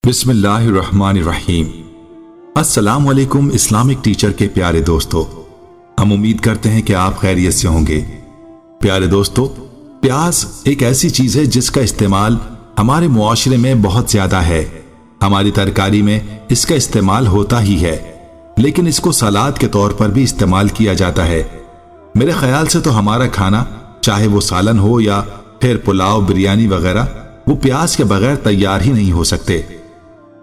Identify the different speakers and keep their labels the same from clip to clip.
Speaker 1: بسم اللہ الرحمن الرحیم۔ السلام علیکم اسلامک ٹیچر کے پیارے دوستو، ہم امید کرتے ہیں کہ آپ خیریت سے ہوں گے۔ پیارے دوستو، پیاز ایک ایسی چیز ہے جس کا استعمال ہمارے معاشرے میں بہت زیادہ ہے۔ ہماری ترکاری میں اس کا استعمال ہوتا ہی ہے، لیکن اس کو سلاد کے طور پر بھی استعمال کیا جاتا ہے۔ میرے خیال سے تو ہمارا کھانا، چاہے وہ سالن ہو یا پھر پلاؤ، بریانی وغیرہ، وہ پیاز کے بغیر تیار ہی نہیں ہو سکتے۔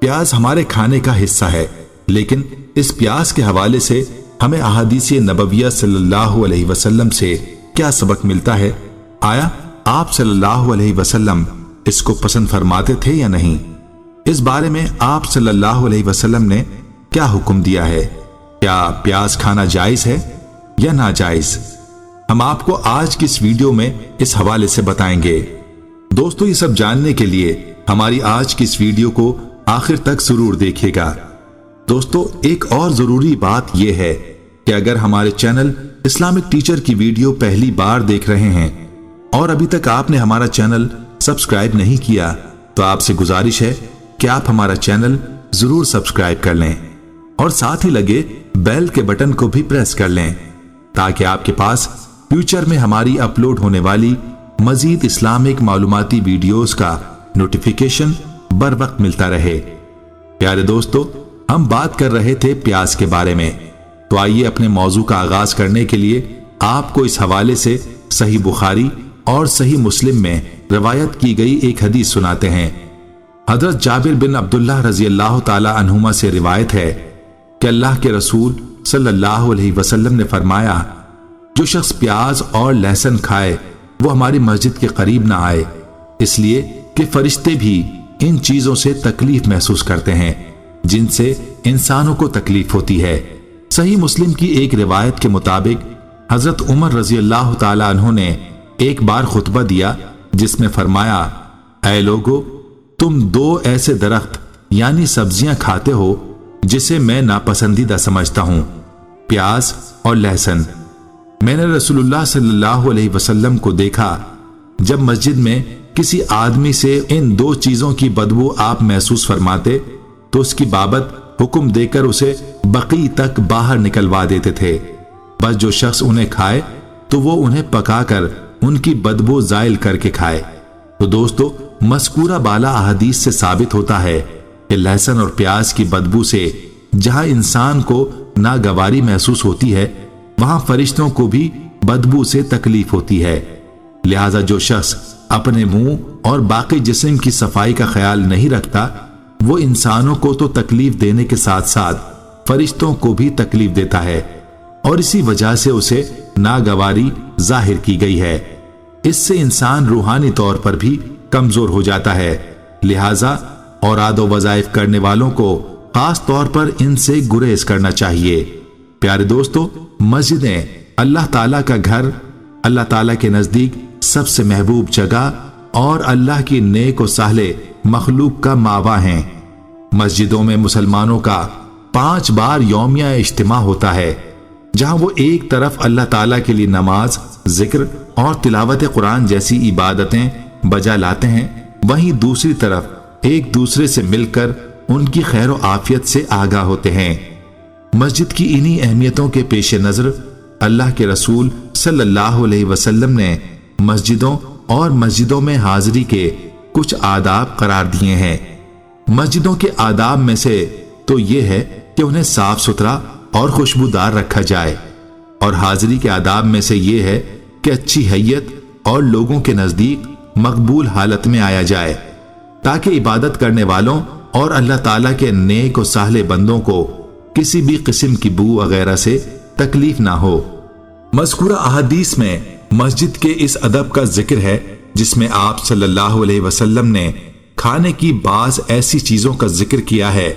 Speaker 1: پیاز ہمارے کھانے کا حصہ ہے، لیکن اس پیاز کے حوالے سے ہمیں احادیث نبویہ صلی اللہ علیہ وسلم سے کیا سبق ملتا ہے؟ آیا آپ صلی اللہ علیہ وسلم اس کو پسند فرماتے تھے یا نہیں؟ اس بارے میں آپ صلی اللہ علیہ وسلم نے کیا حکم دیا ہے؟ کیا پیاز کھانا جائز ہے یا ناجائز؟ ہم آپ کو آج کی اس ویڈیو میں اس حوالے سے بتائیں گے۔ دوستو، یہ سب جاننے کے لیے ہماری آج کی اس ویڈیو کو آخر تک ضرور دیکھیے گا۔ دوستو، ایک اور ضروری بات یہ ہے کہ اگر ہمارے چینل اسلامک ٹیچر کی ویڈیو پہلی بار دیکھ رہے ہیں اور ابھی تک آپ نے ہمارا چینل سبسکرائب نہیں کیا، تو آپ سے گزارش ہے کہ آپ ہمارا چینل ضرور سبسکرائب کر لیں اور ساتھ ہی لگے بیل کے بٹن کو بھی پریس کر لیں، تاکہ آپ کے پاس فیوچر میں ہماری اپلوڈ ہونے والی مزید اسلامک معلوماتی ویڈیوز کا نوٹیفیکیشن بر وقت ملتا رہے۔ پیارے دوستو، ہم بات کر رہے تھے پیاز کے بارے میں، تو آئیے اپنے موضوع کا آغاز کرنے کے لیے آپ کو اس حوالے سے صحیح بخاری اور صحیح مسلم میں روایت کی گئی ایک حدیث سناتے ہیں۔ حضرت جابر بن عبداللہ رضی اللہ تعالی عنہما سے روایت ہے کہ اللہ کے رسول صلی اللہ علیہ وسلم نے فرمایا، جو شخص پیاز اور لہسن کھائے وہ ہماری مسجد کے قریب نہ آئے، اس لیے کہ فرشتے بھی ان چیزوں سے تکلیف محسوس کرتے ہیں جن سے انسانوں کو تکلیف ہوتی ہے۔ صحیح مسلم کی ایک روایت کے مطابق حضرت عمر رضی اللہ تعالی عنہ نے ایک بار خطبہ دیا جس میں فرمایا، اے لوگو، تم دو ایسے درخت یعنی سبزیاں کھاتے ہو جسے میں ناپسندیدہ سمجھتا ہوں، پیاز اور لہسن۔ میں نے رسول اللہ صلی اللہ علیہ وسلم کو دیکھا جب مسجد میں کسی آدمی سے ان دو چیزوں کی بدبو آپ محسوس فرماتے تو اس کی بابت حکم دے کر اسے بقیع تک باہر نکلوا دیتے تھے، بس جو شخص انہیں کھائے تو وہ انہیں پکا کر ان کی بدبو زائل کر کے کھائے۔ تو دوستو، مذکورہ بالا احادیث سے ثابت ہوتا ہے کہ لہسن اور پیاز کی بدبو سے جہاں انسان کو ناگواری محسوس ہوتی ہے، وہاں فرشتوں کو بھی بدبو سے تکلیف ہوتی ہے۔ لہذا جو شخص اپنے منہ اور باقی جسم کی صفائی کا خیال نہیں رکھتا، وہ انسانوں کو تو تکلیف دینے کے ساتھ ساتھ فرشتوں کو بھی تکلیف دیتا ہے، اور اسی وجہ سے اسے ناگواری ظاہر کی گئی ہے۔ اس سے انسان روحانی طور پر بھی کمزور ہو جاتا ہے۔ لہذا اوراد و وظائف کرنے والوں کو خاص طور پر ان سے گریز کرنا چاہیے۔ پیارے دوستو، مسجدیں اللہ تعالیٰ کا گھر، اللہ تعالیٰ کے نزدیک سب سے محبوب جگہ اور اللہ کی نیک و صالح مخلوق کا ماوا ہیں۔ مسجدوں میں مسلمانوں کا 5 بار یومیہ اجتماع ہوتا ہے، جہاں وہ ایک طرف اللہ تعالیٰ کے لیے نماز، ذکر اور تلاوت قرآن جیسی عبادتیں بجا لاتے ہیں، وہیں دوسری طرف ایک دوسرے سے مل کر ان کی خیر و عافیت سے آگاہ ہوتے ہیں۔ مسجد کی انہی اہمیتوں کے پیش نظر اللہ کے رسول صلی اللہ علیہ وسلم نے مسجدوں اور مسجدوں میں حاضری کے کچھ آداب قرار دیے ہیں۔ مسجدوں کے آداب میں سے تو یہ ہے کہ انہیں صاف ستھرا اور خوشبودار رکھا جائے، اور حاضری کے آداب میں سے یہ ہے کہ اچھی حیت اور لوگوں کے نزدیک مقبول حالت میں آیا جائے، تاکہ عبادت کرنے والوں اور اللہ تعالیٰ کے نیک و صالح بندوں کو کسی بھی قسم کی بو وغیرہ سے تکلیف نہ ہو۔ مذکورہ احادیث میں مسجد کے اس ادب کا ذکر ہے جس میں آپ صلی اللہ علیہ وسلم نے کھانے کی بعض ایسی چیزوں کا ذکر کیا ہے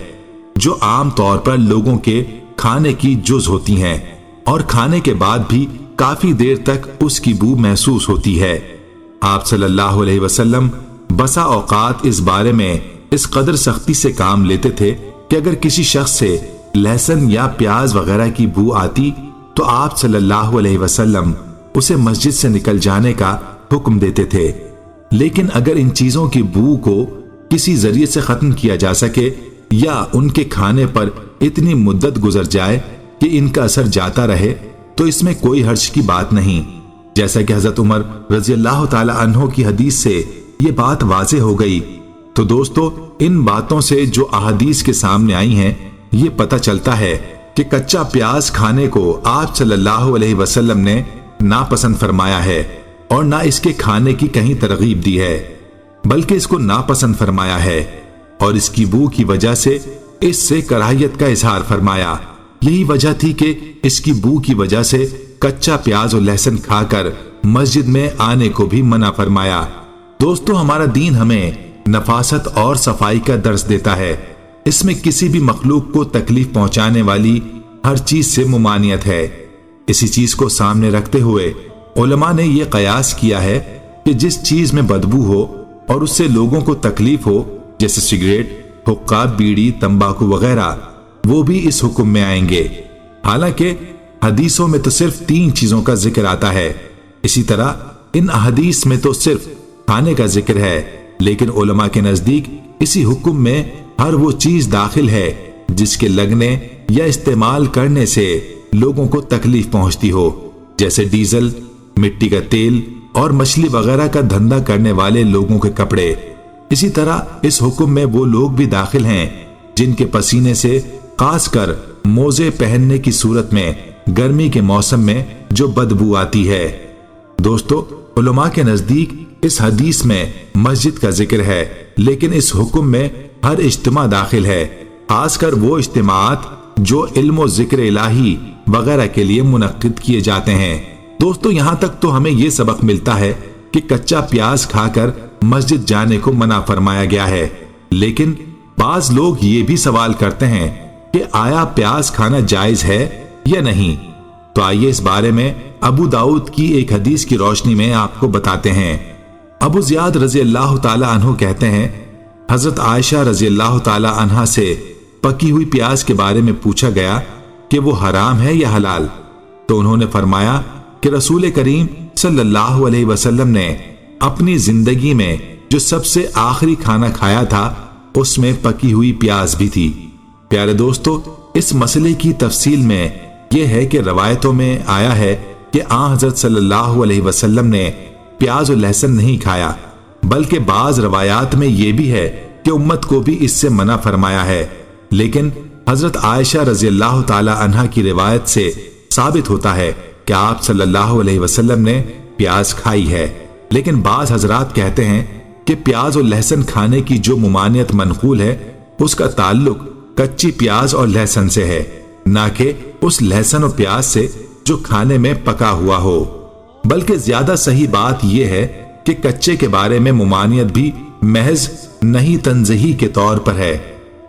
Speaker 1: جو عام طور پر لوگوں کے کھانے کی جز ہوتی ہیں اور کھانے کے بعد بھی کافی دیر تک اس کی بو محسوس ہوتی ہے۔ آپ صلی اللہ علیہ وسلم بسا اوقات اس بارے میں اس قدر سختی سے کام لیتے تھے کہ اگر کسی شخص سے لہسن یا پیاز وغیرہ کی بو آتی تو آپ صلی اللہ علیہ وسلم اسے مسجد سے نکل جانے کا حکم دیتے تھے، لیکن اگر ان چیزوں کی بو کو किसी जरिए से खत्म किया जा सके या उनके खाने पर इतनी मुद्दत गुजर जाए कि इनका असर जाता रहे तो इसमें कोई हर्ज की बात नहीं। जैसा कि हजरत उमर रजी अल्लाह ताला अन्हो की हदीस से ये बात वाज़ेह हो गई। तो दोस्तों, इन बातों से जो अहादीस के सामने आई हैं, ये पता चलता है कि कच्चा प्याज खाने को आप सल्लल्लाहु अलैहि वसल्लम ने नापसंद फरमाया है और ना इसके खाने की कहीं तरगीब दी है, बल्कि इसको नापसंद फरमाया है और इसकी बू की वजह से इससे कराहियत का इजहार फरमाया। यही वजह थी कि इसकी बू की वजह से कच्चा प्याज और लहसुन खाकर मस्जिद में आने को भी मना फरमाया। दोस्तों, हमारा दीन हमें नफासत और सफाई का दर्स देता है। इसमें किसी भी मखलूक को तकलीफ पहुंचाने वाली हर चीज से मुमानियत है। इसी चीज को सामने रखते हुए उलमा ने यह कयास किया है कि जिस चीज में बदबू हो और उससे लोगों को तकलीफ हो, जैसे सिगरेट, हुक्का, बीड़ी, तंबाकू वगैरह, वो भी इस हुक्म में आएंगे। हालांकि हदीसों में तो सिर्फ 3 चीजों का जिक्र आता है। इसी तरह इन हदीस में तो सिर्फ खाने का जिक्र है, लेकिन उलमा के नजदीक इसी हुक्म में हर वो चीज दाखिल है जिसके लगने या इस्तेमाल करने से लोगों को तकलीफ पहुंचती हो, जैसे डीजल, मिट्टी का तेल और मछली वगैरह का धंधा करने वाले लोगों के कपड़े। इसी तरह इस हुक्म में वो लोग भी दाखिल हैं जिनके पसीने से खासकर मोजे पहनने की सूरत में गर्मी के मौसम में जो बदबू आती है। दोस्तों, उलमा के नजदीक इस हदीस में मस्जिद का जिक्र है, लेकिन इस हुक्म में हर इज्तिमा दाखिल है, खासकर वो इज्तिमात जो इल्म जिक्र इलाही वगैरह के लिए मुनक्किद किए जाते हैं। दोस्तों, यहां तक तो हमें यह सबक मिलता है कि कच्चा प्याज खाकर मस्जिद जाने को मना फरमाया गया है, लेकिन बाज लोग ये भी सवाल करते हैं कि आया प्याज खाना जायज है या नहीं। तो आइए इस बारे में अबू दाऊद की एक हदीस की रोशनी में आपको बताते हैं। अबू ज़ियाद रजी अल्लाह ताला अन्हु कहते हैं, हजरत आयशा रजी अल्लाह ताला अन्हा से पकी हुई प्याज के बारे में पूछा गया कि वो हराम है या हलाल। तो उन्होंने फरमाया कि रसूल करीम सल्लल्लाहु अलैहि वसल्लम ने अपनी जिंदगी में जो सबसे आखिरी खाना खाया था उसमें पकी हुई प्याज भी थी। प्यारे दोस्तों, इस मसले की तफसील में यह है कि रवायतों में आया है कि हजरत सल्लल्लाहु अलैहि वसल्लम ने प्याज और लहसुन नहीं खाया, बल्कि बाज रवायात में यह भी है कि उम्मत को भी इससे मना फरमाया है। लेकिन हजरत आयशा रजी अल्लाह ताला अन्हा की रिवायत से साबित होता है कि आप सल्लल्लाहु अलैहि वसल्लम ने प्याज खाई है। लेकिन बाज हजरात कहते हैं कि प्याज और लहसुन खाने की जो मुमानियत मनकूल है उसका ताल्लुक कच्ची प्याज और लहसुन से है, ना कि उस लहसुन और प्याज से जो खाने में पका हुआ हो। बल्कि ज्यादा सही बात यह है कि कच्चे के बारे में मुमानियत भी महज नहीं तंज़ही के तौर पर है,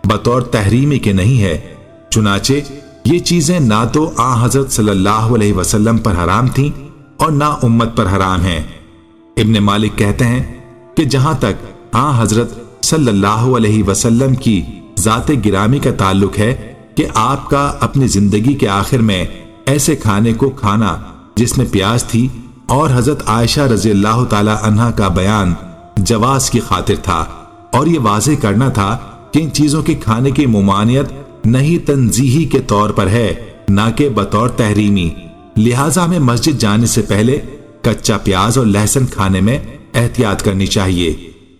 Speaker 1: बतौर तहरीमी के नहीं है। चुनाचे ये चीजें ना तो हजरत सल्लल्लाहु अलैहि वसल्लम पर हराम थीं और ना उम्मत पर हराम हैं। इब्ने मालिक कहते हैं कि जहां तक हजरत सल्लल्लाहु अलैहि वसल्लम की जाते गिरामी का ताल्लुक है कि आपका अपनी जिंदगी के आखिर में ऐसे खाने को खाना जिसमें प्याज थी, और हजरत आयशा रजी अल्लाह ताला अन्हा का बयान जवाज की खातिर था और ये वाज़ेह करना था कि इन चीजों के खाने की मुमानियत नहीं तंजीही के तौर पर है, ना कि बतौर तहरीमी। लिहाजा हमें मस्जिद जाने से पहले कच्चा प्याज और लहसुन खाने में एहतियात करनी चाहिए।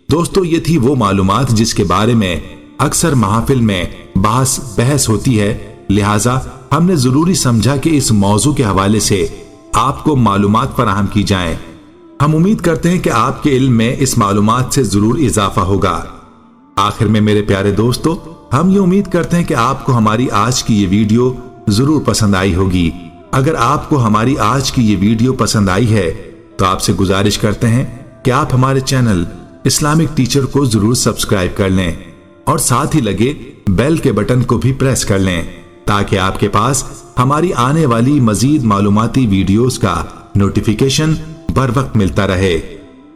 Speaker 1: दोस्तों, ये थी वो मालूमात जिसके बारे में अक्सर महफिल में बहस होती है, लिहाजा हमने जरूरी समझा कि इस मौजू के हवाले से आपको मालूमात फराहम की जाएं। हम उम्मीद करते हैं कि आपके इल्म में इस मालूमात से जरूर इजाफा होगा। आखिर में मेरे प्यारे दोस्तों, हम ये उम्मीद करते हैं कि आपको हमारी आज की ये वीडियो जरूर पसंद आई होगी। अगर आपको हमारी आज की ये वीडियो पसंद आई है तो आपसे गुजारिश करते हैं कि आप हमारे चैनल इस्लामिक टीचर को जरूर सब्सक्राइब कर लें और साथ ही लगे बेल के बटन को भी प्रेस कर लें, ताकि आपके पास हमारी आने वाली मजीद मालूमाती वीडियोस का नोटिफिकेशन बर वक्त मिलता रहे।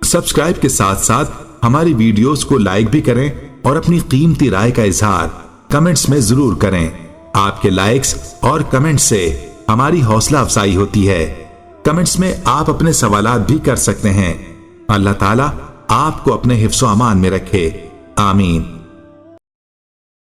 Speaker 1: सब्सक्राइब के साथ साथ हमारी वीडियोस को लाइक भी करें और अपनी कीमती राय का इजहार कमेंट्स में जरूर करें। आपके लाइक्स और कमेंट्स से हमारी हौसला अफजाई होती है। कमेंट्स में आप अपने सवालात भी कर सकते हैं। अल्लाह ताला आपको अपने हिफ्ज़ो अमान में रखे। آمین۔